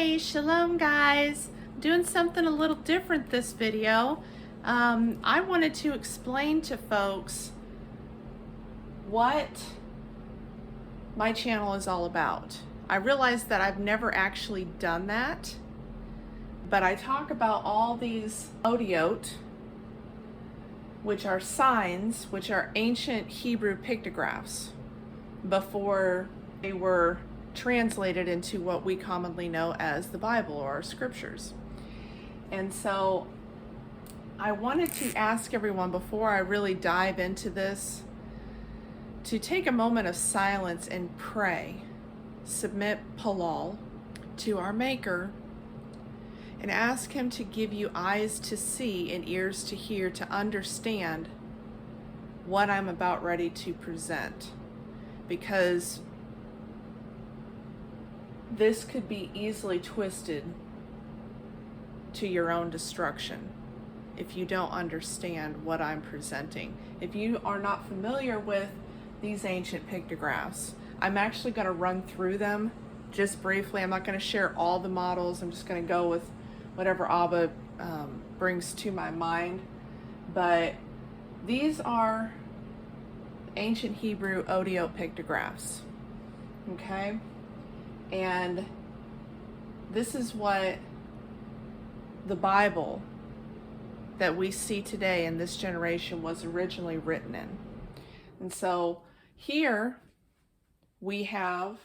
Hey, shalom guys. Doing something a little different this video. I wanted to explain to folks what my channel is all about. I realized that I've never actually done that, but I talk about all these otiot, which are signs, which are ancient Hebrew pictographs before they were translated into what we commonly know as the Bible or our scriptures. And so I wanted to ask everyone before I really dive into this to take a moment of silence and pray, submit palal to our Maker, and ask Him to give you eyes to see and ears to hear to understand what I'm about ready to present. Because this could be easily twisted to your own destruction if you don't understand what I'm presenting. If you are not familiar with these ancient pictographs, I'm actually going to run through them just briefly. I'm not going to share all the models. I'm just going to go with whatever Abba brings to my mind. But these are ancient Hebrew otiot pictographs. Okay? And this is what the Bible that we see today in this generation was originally written in. And so here we have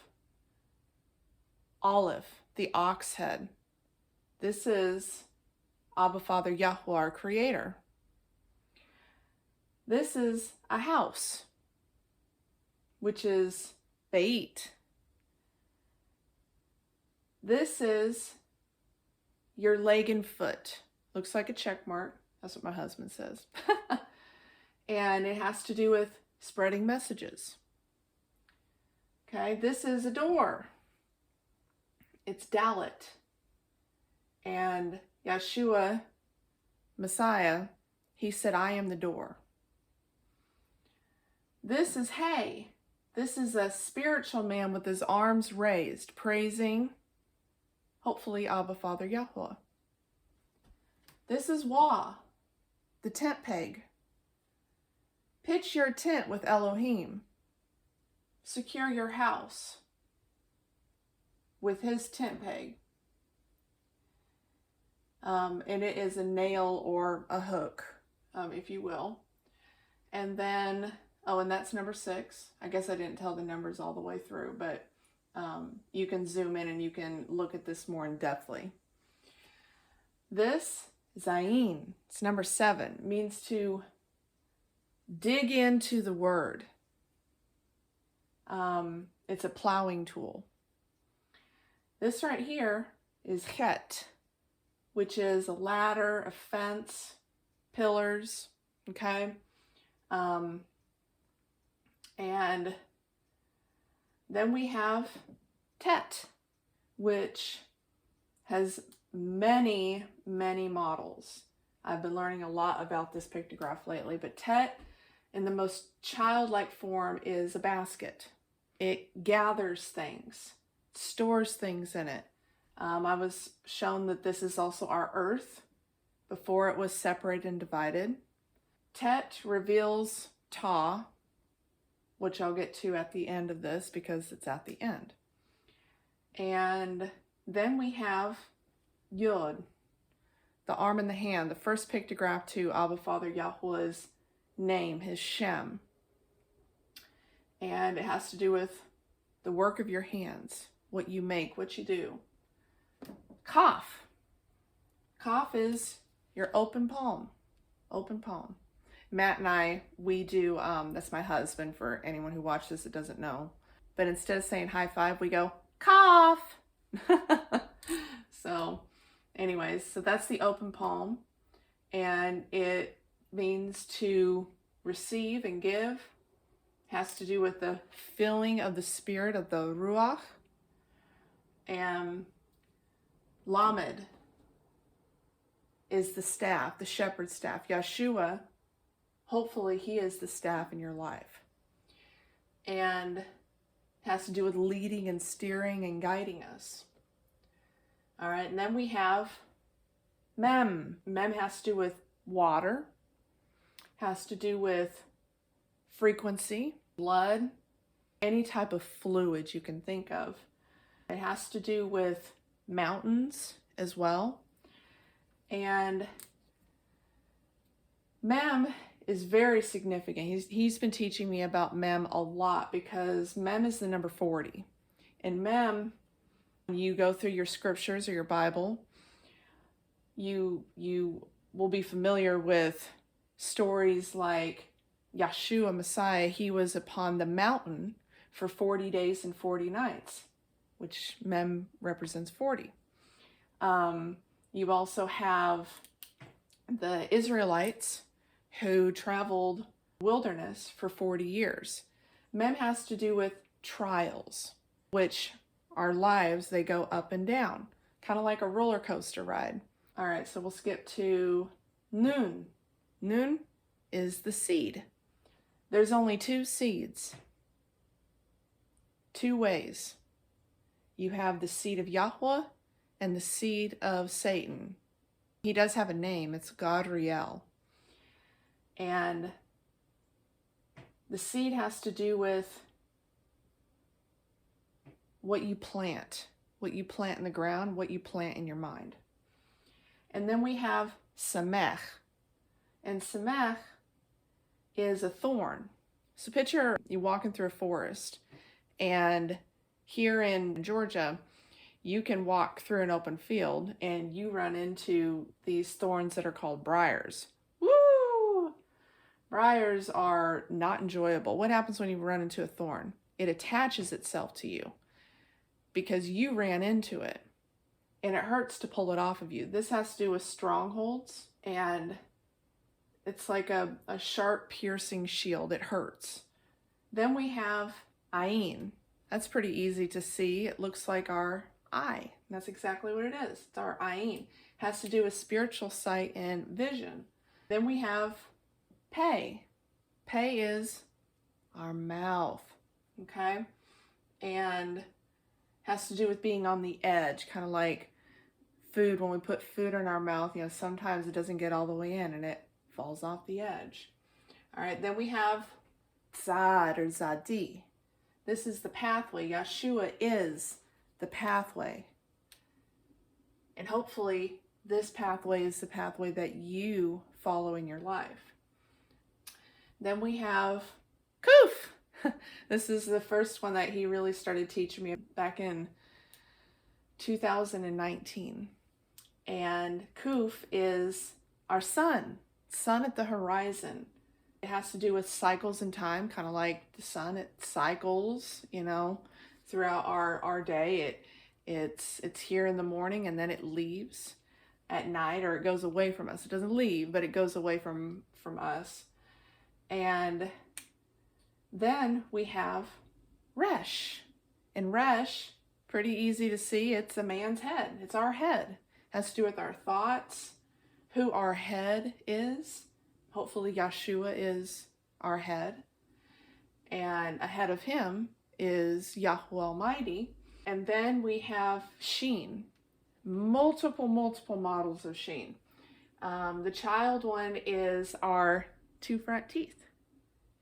Aleph, the ox head. This is Abba Father yhwh, our creator. This is a house, which is Beit. This is your leg and foot. Looks like a check mark. That's what my husband says. And it has to do with spreading messages. Okay, this is a door. It's Dalet. And Yeshua, Messiah, he said, I am the door. This is Hay. This is a spiritual man with his arms raised, praising hopefully Abba Father yhwh. This is Wah, the tent peg. Pitch your tent with Elohim. Secure your house with his tent peg. And it is a nail or a hook, if you will. And then, and that's number 6. I guess I didn't tell the numbers all the way through, but you can zoom in and you can look at this more in depthly. This is Ayin. It's number 7. It means to dig into the word. It's a plowing tool. This right here is Het, which is a ladder, a fence, pillars, okay? And then we have Tet, which has many, many models. I've been learning a lot about this pictograph lately, but Tet in the most childlike form is a basket. It gathers things, stores things in it. I was shown that this is also our earth before it was separated and divided. Tet reveals Ta, which I'll get to at the end of this because it's at the end. And then we have Yod, the arm and the hand, the first pictograph to Abba Father yhwh's name, his Shem. And it has to do with the work of your hands, what you make, what you do. Kaf. Kaf is your open palm. Open palm. Matt and I, we do, that's my husband for anyone who watches this that doesn't know. But instead of saying high five, we go, cough. So anyways, so that's the open palm. And it means to receive and give. Has to do with the filling of the spirit of the Ruach. And Lamed is the staff, the shepherd's staff. Yeshua, hopefully he is the staff in your life. And has to do with leading and steering and guiding us. All right, and then we have mem. Mem has to do with water, has to do with frequency, blood, any type of fluid you can think of. It has to do with mountains as well. And mem is very significant. He's been teaching me about mem a lot because mem is the number 40. And mem, when you go through your scriptures or your Bible, you will be familiar with stories like Yeshua, Messiah. He was upon the mountain for 40 days and 40 nights, which mem represents 40. You also have the Israelites who traveled wilderness for 40 years. Mem has to do with trials, which our lives, they go up and down, kind of like a roller coaster ride. All right, so we'll skip to Nun. Nun is the seed. There's only two seeds, two ways. You have the seed of yhwh and the seed of Satan. He does have a name, it's Gadriel. And the seed has to do with what you plant in the ground, what you plant in your mind. And then we have Samech. And Samech is a thorn. So picture you walking through a forest, and here in Georgia, you can walk through an open field and you run into these thorns that are called briars. Woo! Briars are not enjoyable. What happens when you run into a thorn? It attaches itself to you because you ran into it, and it hurts to pull it off of you. This has to do with strongholds, and it's like a sharp, piercing shield. It hurts. Then we have Ayin. That's pretty easy to see. It looks like our eye. That's exactly what it is. It's our Ayin. It has to do with spiritual sight and vision. Then we have Pei. Pei is our mouth, okay? And has to do with being on the edge, kind of like food. When we put food in our mouth, you know, sometimes it doesn't get all the way in and it falls off the edge. All right, then we have Zad or Zadi. This is the pathway. Yeshua is the pathway. And hopefully this pathway is the pathway that you follow in your life. Then we have Kuf. This is the first one that he really started teaching me back in 2019. And Kuf is our sun at the horizon. It has to do with cycles in time, kind of like the sun. It cycles, you know, throughout our day. It's here in the morning and then it leaves at night, or it goes away from us. It doesn't leave, but it goes away from us. And then we have Resh. And Resh, pretty easy to see. It's a man's head. It's our head. It has to do with our thoughts, who our head is. Hopefully Yeshua is our head. And ahead of him is Yahweh Almighty. And then we have Sheen. Multiple models of Sheen. The child one is our two front teeth.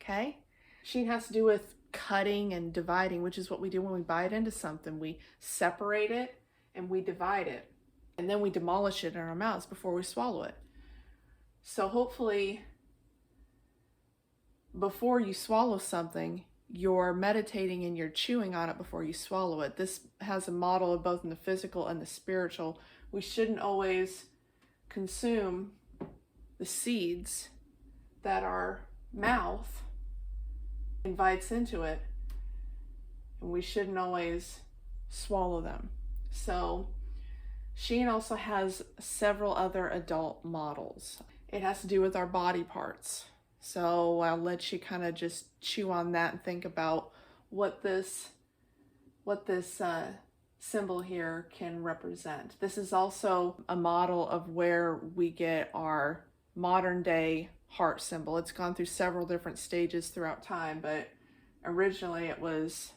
Okay? Sheen has to do with cutting and dividing, which is what we do when we bite into something. We separate it and we divide it. And then we demolish it in our mouths before we swallow it. So hopefully, before you swallow something, you're meditating and you're chewing on it before you swallow it. This has a model of both in the physical and the spiritual. We shouldn't always consume the seeds that our mouth invites into it, and we shouldn't always swallow them. So Sheen also has several other adult models. It has to do with our body parts. So I'll let you kind of just chew on that and think about what this symbol here can represent. This is also a model of where we get our modern day heart symbol. It's gone through several different stages throughout time, but originally it was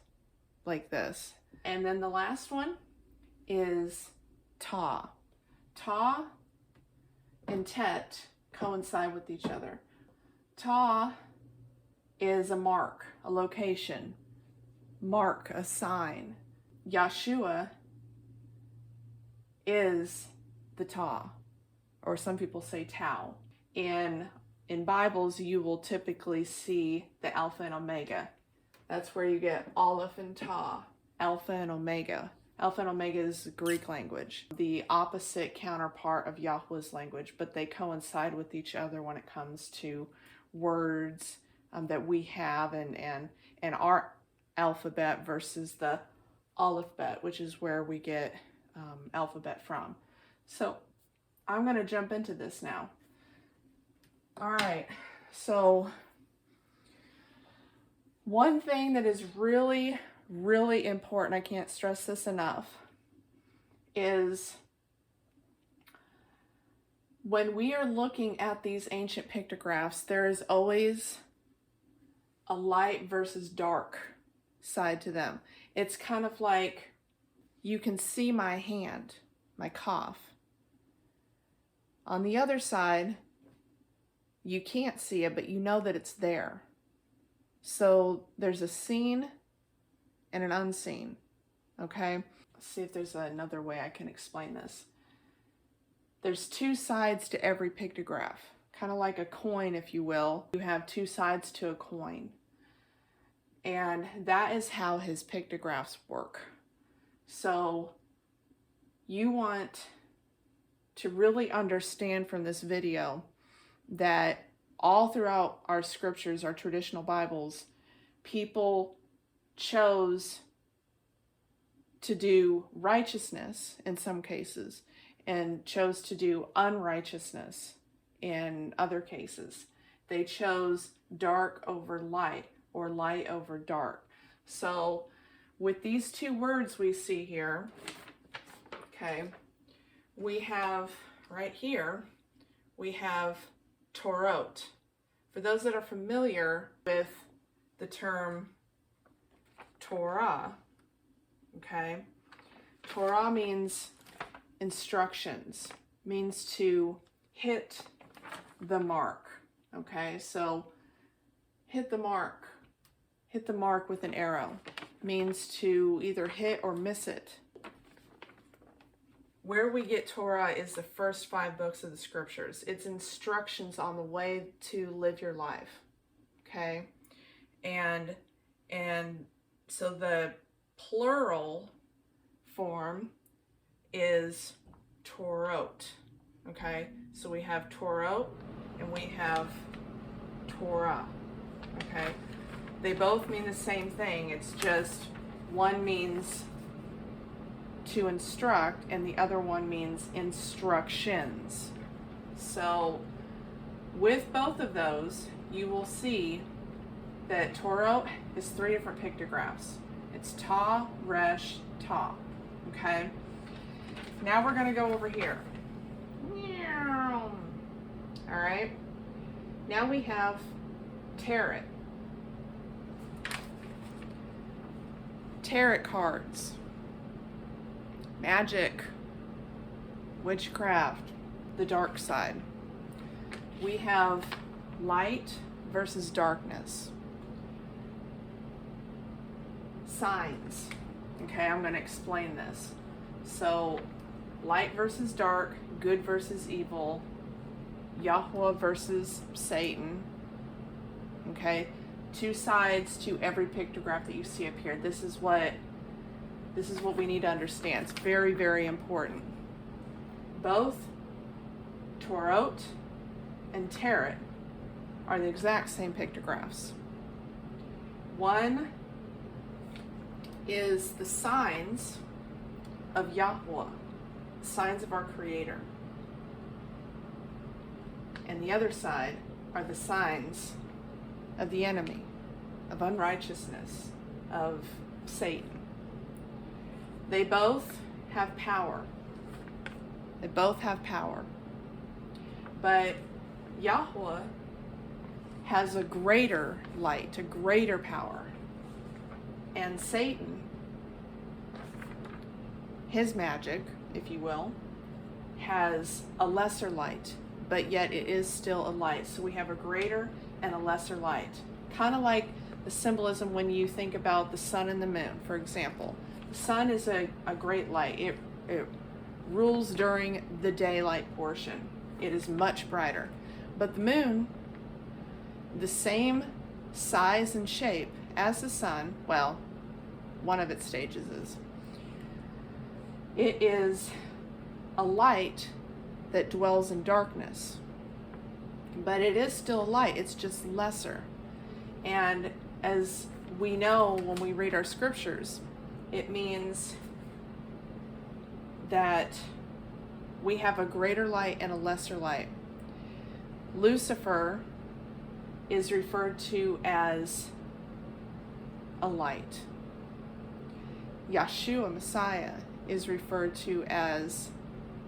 like this. And then the last one is Ta. Ta and tet coincide with each other. Ta is a mark, a location, mark, a sign. Yhwh is the ta, or some people say tau. In Bibles, you will typically see the Alpha and Omega. That's where you get Aleph and Ta, Alpha and Omega. Alpha and Omega is Greek language, the opposite counterpart of yhwh's language, but they coincide with each other when it comes to words that we have and our alphabet versus the alphabet, which is where we get alphabet from. So I'm going to jump into this now. All right, so one thing that is really, really important, I can't stress this enough, is when we are looking at these ancient pictographs, there is always a light versus dark side to them. It's kind of like you can see my hand, my cough. On the other side, you can't see it, but you know that it's there. So there's a seen and an unseen, okay? Let's see if there's another way I can explain this. There's two sides to every pictograph, kind of like a coin, if you will. You have two sides to a coin. And that is how his pictographs work. So you want to really understand from this video that all throughout our scriptures, our traditional Bibles, people chose to do righteousness in some cases and chose to do unrighteousness in other cases. They chose dark over light or light over dark. So with these two words we see here, okay, we have right here, we have torot. For those that are familiar with the term torah, okay, torah means instructions, means to hit the mark, okay, so hit the mark with an arrow, means to either hit or miss it. Where we get Torah is the first 5 books of the scriptures. It's instructions on the way to live your life, okay? And so the plural form is torot, okay? So we have torot and we have torah, okay? They both mean the same thing. It's just one means to instruct and the other one means instructions. So with both of those, you will see that torot is 3 different pictographs. It's ta, resh, ta, okay? Now we're gonna go over here. All right, now we have tarot. Tarot cards. Magic, witchcraft, the dark side. We have light versus darkness. Signs. Okay, I'm going to explain this. So, light versus dark, good versus evil, yhwh versus Satan. Okay, 2 sides to every pictograph that you see up here. This is what we need to understand. It's very, very important. Both torot and tarot are the exact same pictographs. One is the signs of yhwh, signs of our Creator. And the other side are the signs of the enemy, of unrighteousness, of Satan. They both have power. They both have power. But yhwh has a greater light, a greater power. And Satan his magic, if you will, has a lesser light, but yet it is still a light. So we have a greater and a lesser light. Kind of like the symbolism when you think about the sun and the moon, for example. The sun is a great light. It rules during the daylight portion. It is much brighter. But the moon, the same size and shape as the sun, well, one of its stages is, it is a light that dwells in darkness. But it is still a light, it's just lesser. And as we know when we read our scriptures, it means that we have a greater light and a lesser light. Lucifer is referred to as a light. Yeshua, Messiah, is referred to as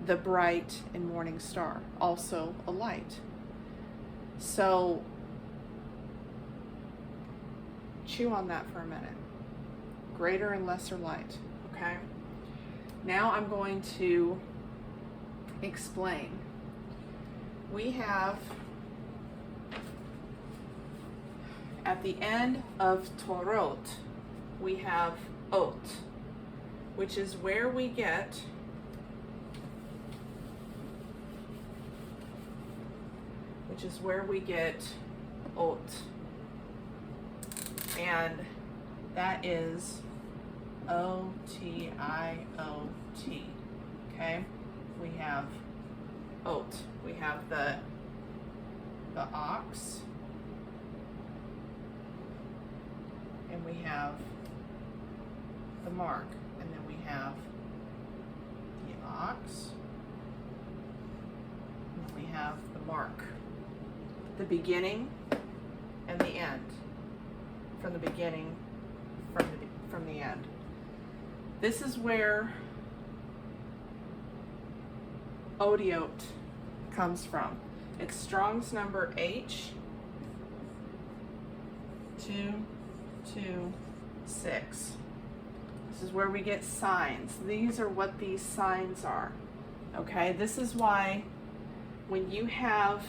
the bright and morning star, also a light. So chew on that for a minute. Greater and lesser light, okay? Now I'm going to explain. We have, at the end of torot, we have ot, which is where we get ot. And that is Otiot. Okay? We have ot. We have the ox. And we have the mark. And then we have the ox. And then we have the mark. The beginning and the end. From the beginning, from the end. This is where Otiot comes from. It's Strong's number H226. This is where we get signs. These are what these signs are. Okay, this is why when you have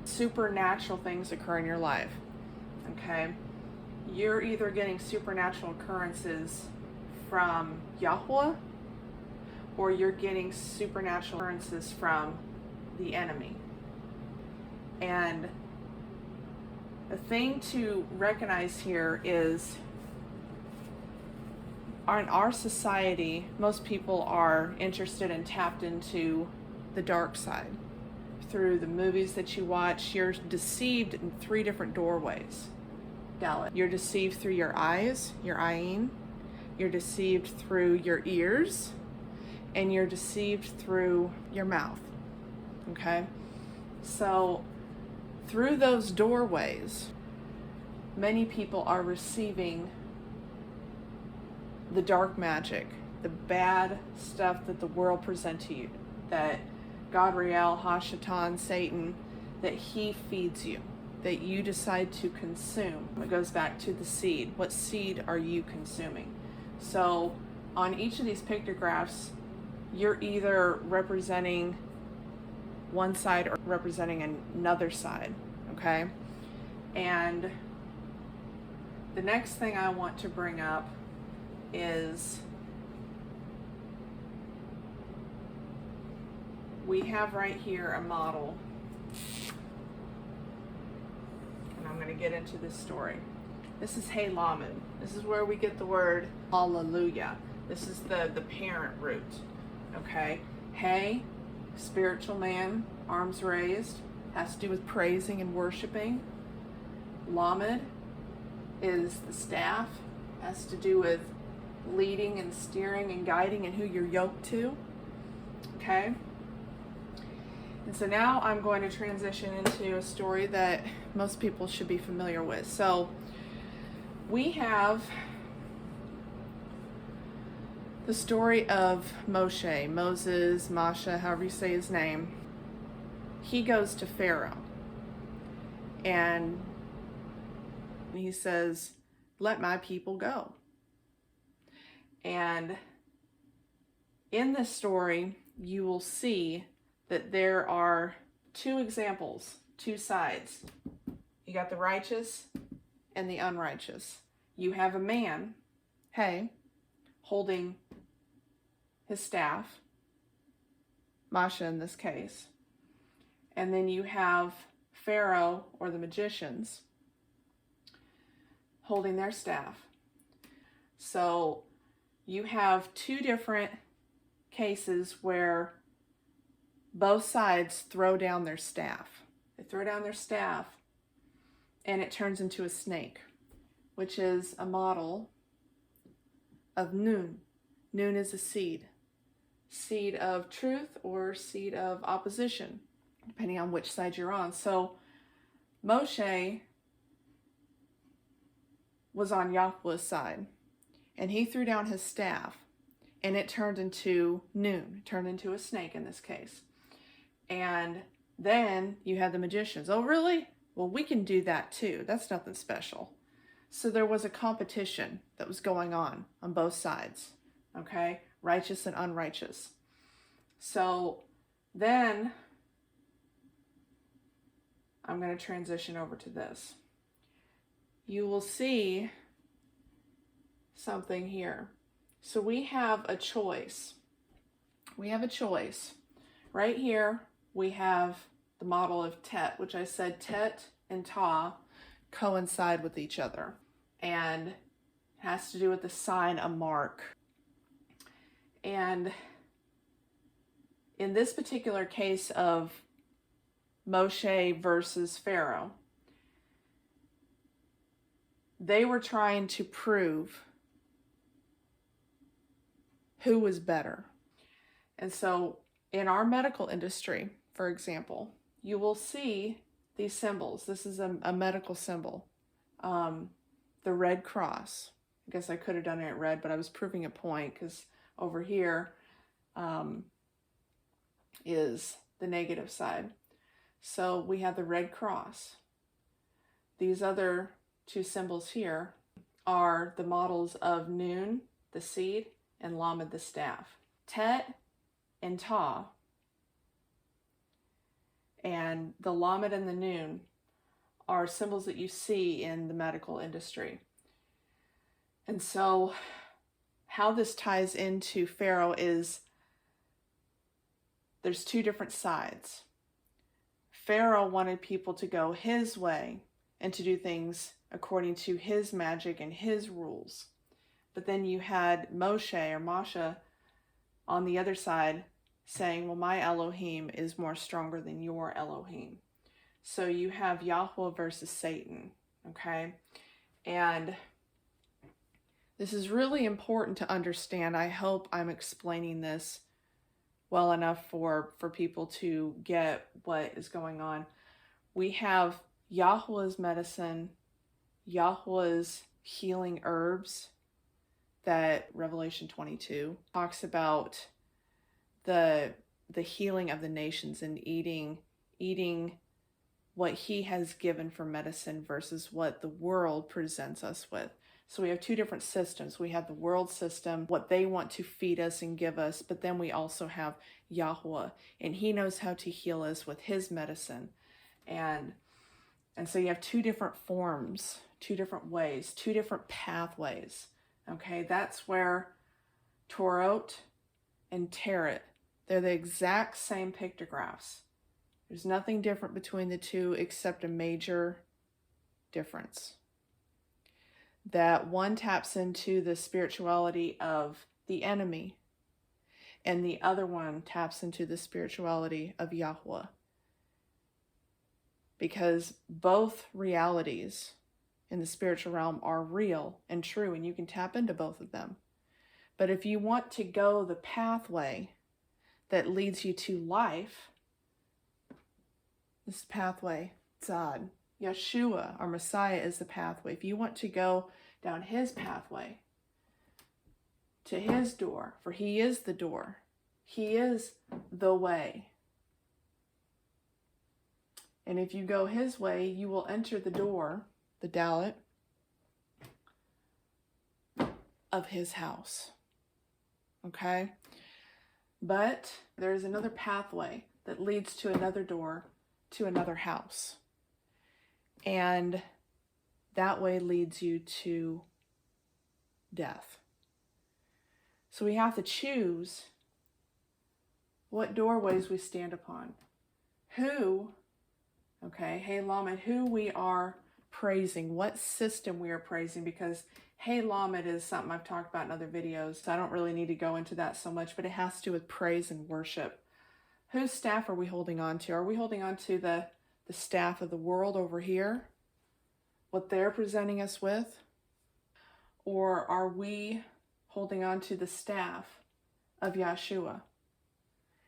supernatural things occur in your life, okay, you're either getting supernatural occurrences from yhwh, or you're getting supernatural occurrences from the enemy. And the thing to recognize here is, in our society, most people are interested and tapped into the dark side. Through the movies that you watch, you're deceived in 3 different doorways. You're deceived through your eyes, your ayin, you're deceived through your ears, and you're deceived through your mouth. Okay? So, through those doorways, many people are receiving the dark magic, the bad stuff that the world presents to you, that Gadriel, Hashatan, Satan, that he feeds you, that you decide to consume. It goes back to the seed. What seed are you consuming? So on each of these pictographs, you're either representing one side or representing another side, okay? And the next thing I want to bring up is we have right here a model, and I'm going to get into this story. This is Hey Lamed. This is where we get the word hallelujah. This is the parent root, okay? Hey, spiritual man, arms raised, has to do with praising and worshiping. Lamed is the staff, has to do with leading and steering and guiding and who you're yoked to, okay? And so now I'm going to transition into a story that most people should be familiar with. So we have the story of Moshe, Moses, Moshe, however you say his name. He goes to Pharaoh and he says, "Let my people go." And in this story, you will see that there are two examples, two sides. You got the righteous and the unrighteous. You have a man, hey, holding his staff, Moshe in this case, and then you have Pharaoh or the magicians holding their staff. So you have two different cases where both sides throw down their staff. They throw down their staff and it turns into a snake, which is a model of Nun. Nun is a seed. Seed of truth or seed of opposition, depending on which side you're on. So Moshe was on Yahweh's side, and he threw down his staff, and it turned into Nun, turned into a snake in this case. And then you had the magicians. Oh, really? Well, we can do that too. That's nothing special. So there was a competition that was going on both sides, okay? Righteous and unrighteous. So then I'm going to transition over to this. You will see something here. So we have a choice. We have a choice. Right here, we have the model of Tet, which I said Tet and Ta coincide with each other. And it has to do with the sign, a mark. And in this particular case of Moshe versus Pharaoh, they were trying to prove who was better. And so in our medical industry, for example, you will see these symbols. This is a medical symbol. The Red Cross. I guess I could have done it in red, but I was proving a point because over here is the negative side. So we have the Red Cross. These other two symbols here are the models of Nun, the seed, and Lamed, the staff. Tet and Ta, and the Lamed and the Nun are symbols that you see in the medical industry. And so how this ties into Pharaoh is there's two different sides. Pharaoh wanted people to go his way and to do things according to his magic and his rules. But then you had Moshe or Moshe on the other side saying, well, my Elohim is more stronger than your Elohim. So you have Yahweh versus Satan, okay? And this is really important to understand. I hope I'm explaining this well enough for people to get what is going on. We have Yahweh's medicine, Yahweh's healing herbs that Revelation 22 talks about the healing of the nations and eating what he has given for medicine versus what the world presents us with. So we have two different systems. We have the world system, what they want to feed us and give us, but then we also have Yahweh, and he knows how to heal us with his medicine. And so you have two different forms, two different ways, two different pathways. Okay, that's where torot and torot, they're the exact same pictographs. There's nothing different between the two except a major difference. That one taps into the spirituality of the enemy, and the other one taps into the spirituality of Yahweh. Because both realities in the spiritual realm are real and true, and you can tap into both of them. But if you want to go the pathway that leads you to life, this pathway, Tzad, Yeshua, our Messiah, is the pathway. If you want to go down his pathway to his door, for he is the door, he is the way. And if you go his way, you will enter the door, the dalet, of his house. Okay? But there is another pathway that leads to another door, to another house. And that way leads you to death. So we have to choose what doorways we stand upon. Who, okay, hey Lamed, who we are praising, what system we are praising, because hey Lamed is something I've talked about in other videos, so I don't really need to go into that so much, but it has to do with praise and worship. Whose staff are we holding on to? Are we holding on to the staff of the world over here, what they're presenting us with? Or are we holding on to the staff of Yhwh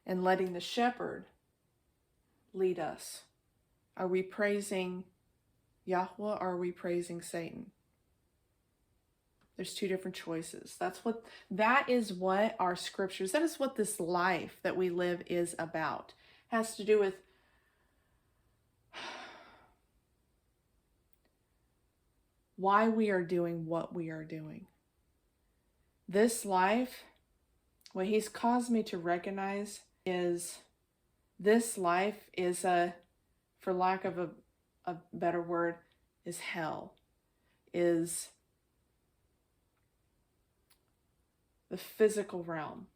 and letting the shepherd lead us? Are we praising Yahweh or are we praising Satan? There's two different choices. That is what our scriptures, that is what this life that we live is about. It has to do with why we are doing what we are doing. This life, what he's caused me to recognize is this life is for lack of a better word, is hell, is the physical realm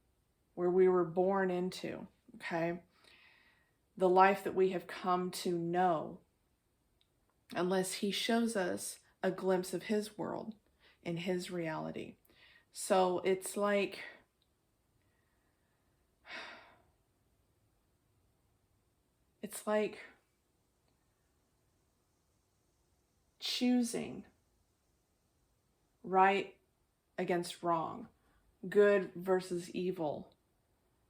where we were born into, okay? The life that we have come to know, unless he shows us a glimpse of his world and his reality. So it's like, choosing right against wrong, good versus evil,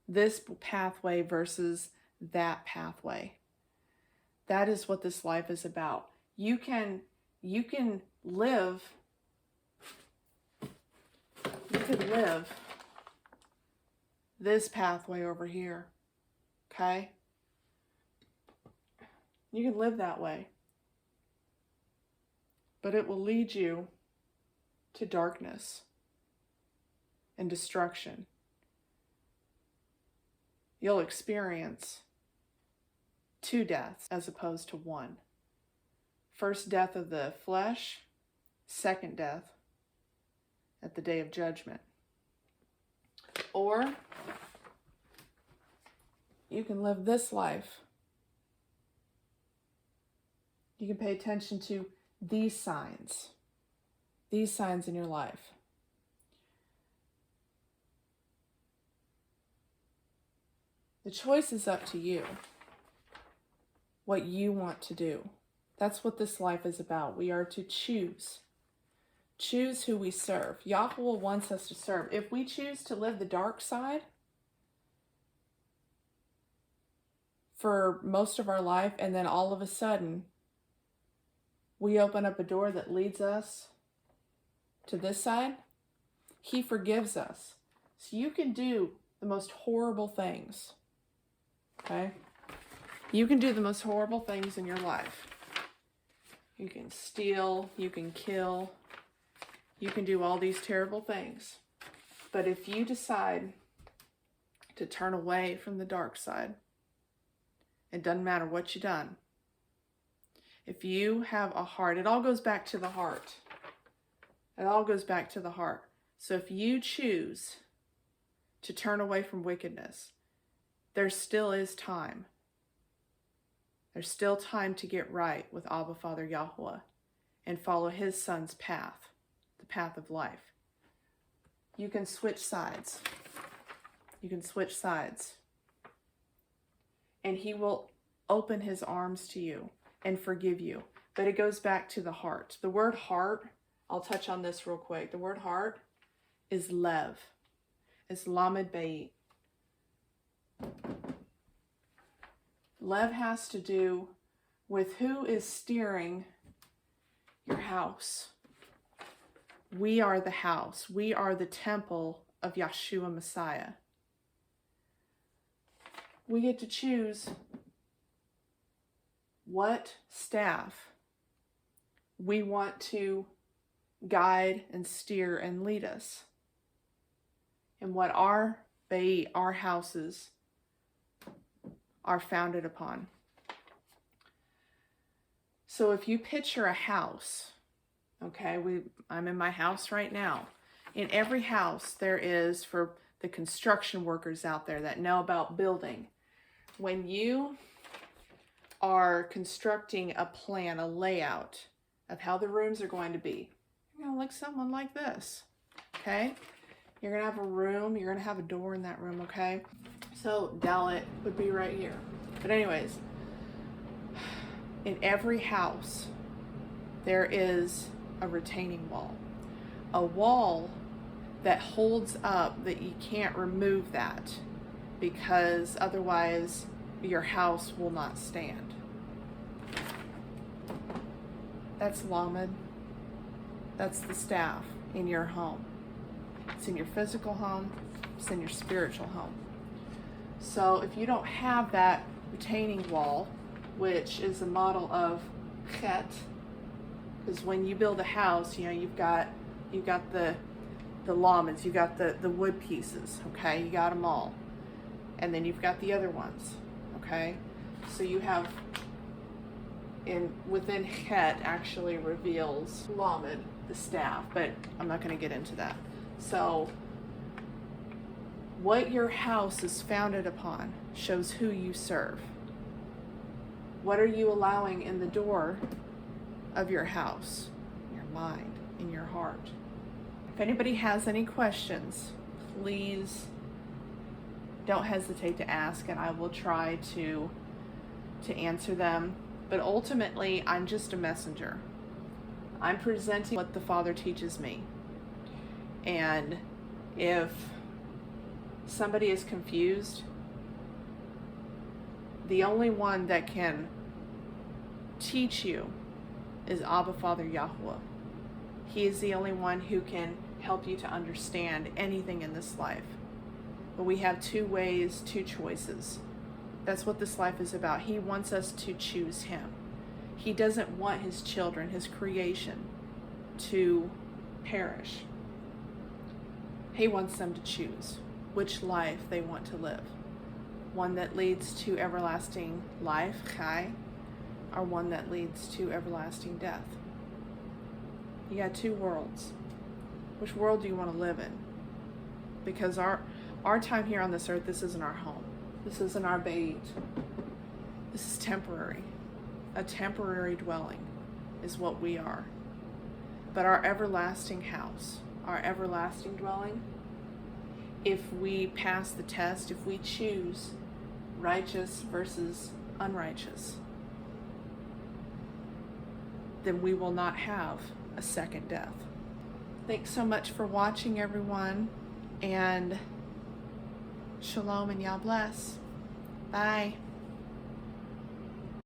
this pathway versus that pathway. That is what this life is about. You can live, you could live this pathway over here, okay? You can live that way, but it will lead you to darkness and destruction. You'll experience 2 deaths as opposed to 1. First death of the flesh, second death at the day of judgment. Or you can live this life. You can pay attention to these signs in your life. The choice is up to you, what you want to do. That's what this life is about. We are to choose. Choose who we serve. Yahweh wants us to serve. If we choose to live the dark side for most of our life, and then all of a sudden we open up a door that leads us to this side, he forgives us. So you can do the most horrible things, okay? You can do the most horrible things in your life. You can steal, you can kill, you can do all these terrible things. But if you decide to turn away from the dark side, it doesn't matter what you've done. If you have a heart, it all goes back to the heart. It all goes back to the heart. So if you choose to turn away from wickedness, there still is time. There's still time to get right with Abba Father Yahweh and follow his son's path, the path of life. You can switch sides. You can switch sides. And he will open his arms to you and forgive you. But it goes back to the heart. The word heart, I'll touch on this real quick. The word heart is lev. It's lamed beit. Lev has to do with who is steering your house. We are the house. We are the temple of Yeshua Messiah. We get to choose what staff we want to guide and steer and lead us, and what our our houses are founded upon. So if you picture a house, okay, I'm in my house right now. In every house there is, for the construction workers out there that know about building, when you are constructing a plan, a layout of how the rooms are going to be, you're going to look something like this, okay? You're going to have a room, you're going to have a door in that room, okay? So dalet would be right here. But anyways, in every house, there is a retaining wall. A wall that holds up, that you can't remove that, because otherwise your house will not stand. That's lamed. That's the staff in your home. It's in your physical home, it's in your spiritual home. So if you don't have that retaining wall, which is a model of chet, because when you build a house, you know, you've got the laments, you've got the wood pieces, okay, you got them all, and then you've got the other ones, okay. So you have, within chet actually reveals lamed, the staff, but I'm not going to get into that. So what your house is founded upon shows who you serve. What are you allowing in the door of your house, your mind, in your heart? If anybody has any questions, please don't hesitate to ask, and I will try to answer them. But ultimately, I'm just a messenger. I'm presenting what the Father teaches me. And if somebody is confused, the only one that can teach you is Abba Father Yahweh. He is the only one who can help you to understand anything in this life. But we have two ways, two choices. That's what this life is about. He wants us to choose him. He doesn't want his children, his creation, to perish. He wants them to choose which life they want to live. One that leads to everlasting life, chai, or one that leads to everlasting death. You got two worlds. Which world do you want to live in? Because our time here on this earth, this isn't our home. This isn't our beit. This is temporary. A temporary dwelling is what we are. But our everlasting house, our everlasting dwelling, if we pass the test, if we choose righteous versus unrighteous, then we will not have a second death. Thanks so much for watching, everyone, and shalom and Yah bless. Bye.